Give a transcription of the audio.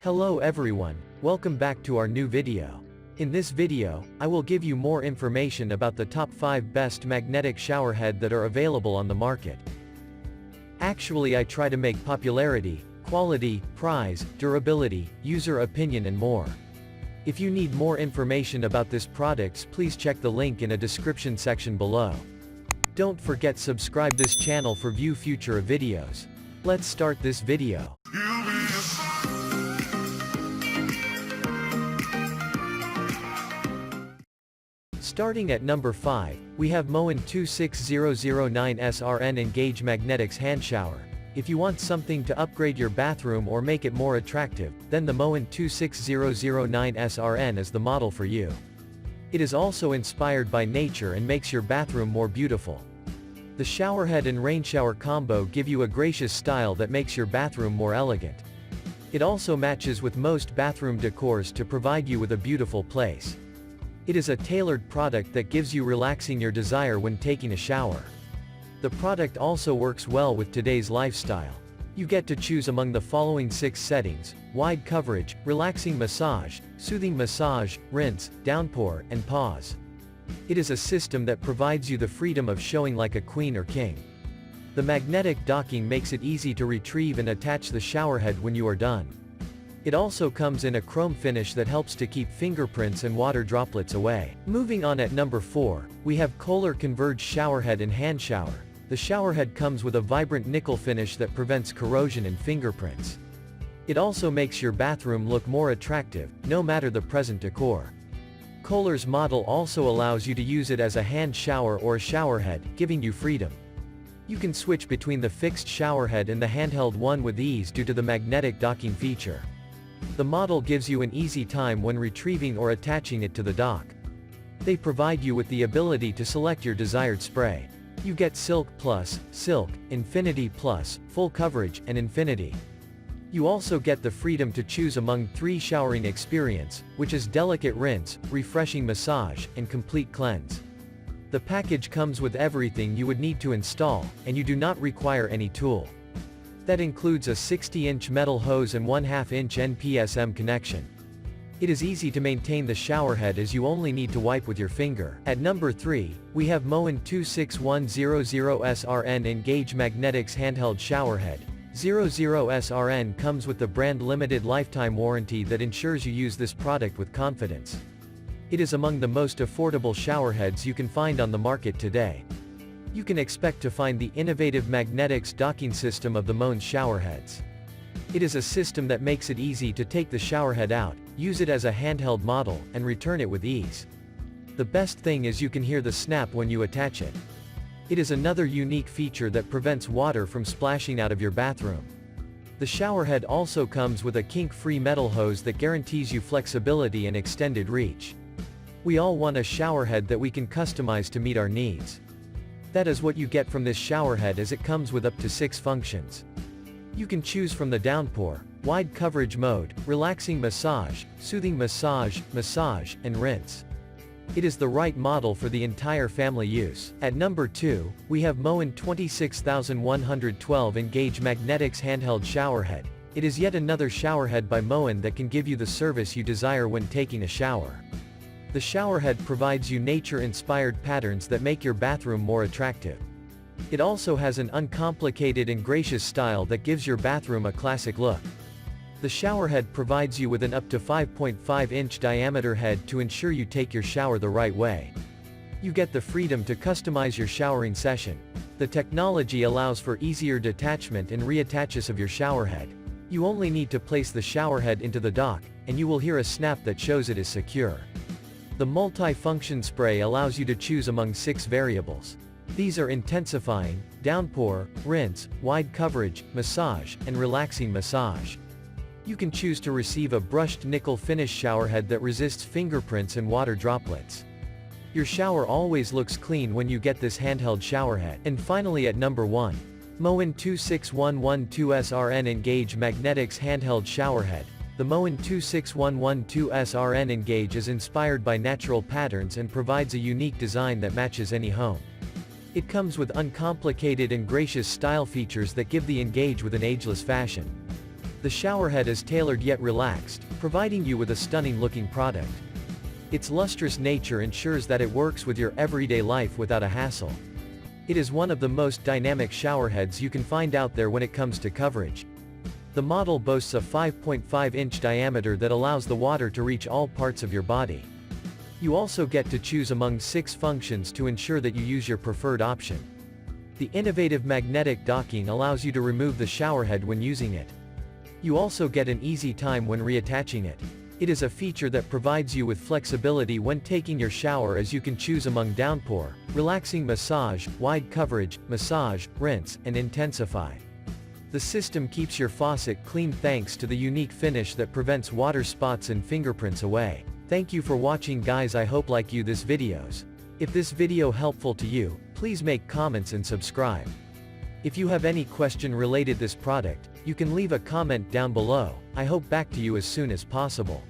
Hello everyone, welcome back to our new video. In this video, I will give you more information about the top 5 best magnetic showerhead that are available on the market. Actually, I try to make popularity, quality, price, durability, user opinion and more. If you need more information about this products, please check the link in a description section below. Don't forget subscribe this channel for view future videos. Let's start this video. Starting at number 5, we have moen 26009 SRN Engage Magnetics Hand Shower. If you want something to upgrade your bathroom or make it more attractive, then the moen 26009 SRN is the model for you. It is also inspired by nature and makes your bathroom more beautiful. The showerhead and rain shower combo give you a gracious style that makes your bathroom more elegant. It also matches with most bathroom decors to provide you with a beautiful place. It is a tailored product that gives you relaxing your desire when taking a shower. The product also works well with today's lifestyle. You get to choose among the following 6 settings: wide coverage, relaxing massage, soothing massage, rinse, downpour, and pause. It is a system that provides you the freedom of showing like a queen or king. The magnetic docking makes it easy to retrieve and attach the showerhead when you are done. It also comes in a chrome finish that helps to keep fingerprints and water droplets away. Moving on at number 4, we have Kohler Converge Showerhead and Hand Shower. The showerhead comes with a vibrant nickel finish that prevents corrosion and fingerprints. It also makes your bathroom look more attractive, no matter the present decor. Kohler's model also allows you to use it as a hand shower or a showerhead, giving you freedom. You can switch between the fixed showerhead and the handheld one with ease due to the magnetic docking feature. The model gives you an easy time when retrieving or attaching it to the dock. They provide you with the ability to select your desired spray. You get Silk Plus, Silk, Infinity Plus, Full Coverage, and Infinity. You also get the freedom to choose among 3 showering experience, which is delicate rinse, refreshing massage, and complete cleanse. The package comes with everything you would need to install, and you do not require any tool. That includes a 60-inch metal hose and 1/2-inch NPSM connection. It is easy to maintain the showerhead as you only need to wipe with your finger. At number 3, we have moen 26100 SRN Engage Magnetics Handheld Showerhead. 00 SRN comes with the brand limited lifetime warranty that ensures you use this product with confidence. It is among the most affordable showerheads you can find on the market today. You can expect to find the innovative magnetics docking system of the moen showerheads. It is a system that makes it easy to take the showerhead out, use it as a handheld model, and return it with ease. The best thing is you can hear the snap when you attach it. It is another unique feature that prevents water from splashing out of your bathroom. The showerhead also comes with a kink-free metal hose that guarantees you flexibility and extended reach. We all want a showerhead that we can customize to meet our needs. That is what you get from this showerhead, as it comes with up to 6 functions. You can choose from the downpour, wide coverage mode, relaxing massage, soothing massage, massage, and rinse. It is the right model for the entire family use. At number 2, we have moen 26112 Engage Magnetics Handheld Showerhead. It is yet another showerhead by moen that can give you the service you desire when taking a shower. The showerhead provides you nature-inspired patterns that make your bathroom more attractive. It also has an uncomplicated and gracious style that gives your bathroom a classic look. The showerhead provides you with an up to 5.5-inch diameter head to ensure you take your shower the right way. You get the freedom to customize your showering session. The technology allows for easier detachment and reattaches of your showerhead. You only need to place the showerhead into the dock, and you will hear a snap that shows it is secure. The multi-function spray allows you to choose among 6 variables. These are intensifying, downpour, rinse, wide coverage, massage, and relaxing massage. You can choose to receive a brushed nickel finish showerhead that resists fingerprints and water droplets. Your shower always looks clean when you get this handheld showerhead. And finally at number 1, moen 26112 SRN Engage Magnetics Handheld Showerhead. The moen 26112 SRN Engage is inspired by natural patterns and provides a unique design that matches any home. It comes with uncomplicated and gracious style features that give the Engage with an ageless fashion. The showerhead is tailored yet relaxed, providing you with a stunning looking product. Its lustrous nature ensures that it works with your everyday life without a hassle. It is one of the most dynamic showerheads you can find out there when it comes to coverage. The model boasts a 5.5-inch diameter that allows the water to reach all parts of your body. You also get to choose among 6 functions to ensure that you use your preferred option. The innovative magnetic docking allows you to remove the showerhead when using it. You also get an easy time when reattaching it. It is a feature that provides you with flexibility when taking your shower, as you can choose among downpour, relaxing massage, wide coverage, massage, rinse, and intensify. The system keeps your faucet clean thanks to the unique finish that prevents water spots and fingerprints away. Thank you for watching, guys. I hope like you this videos. If this video helpful to you, please make comments and subscribe. If you have any question related this product, you can leave a comment down below. I hope back to you as soon as possible.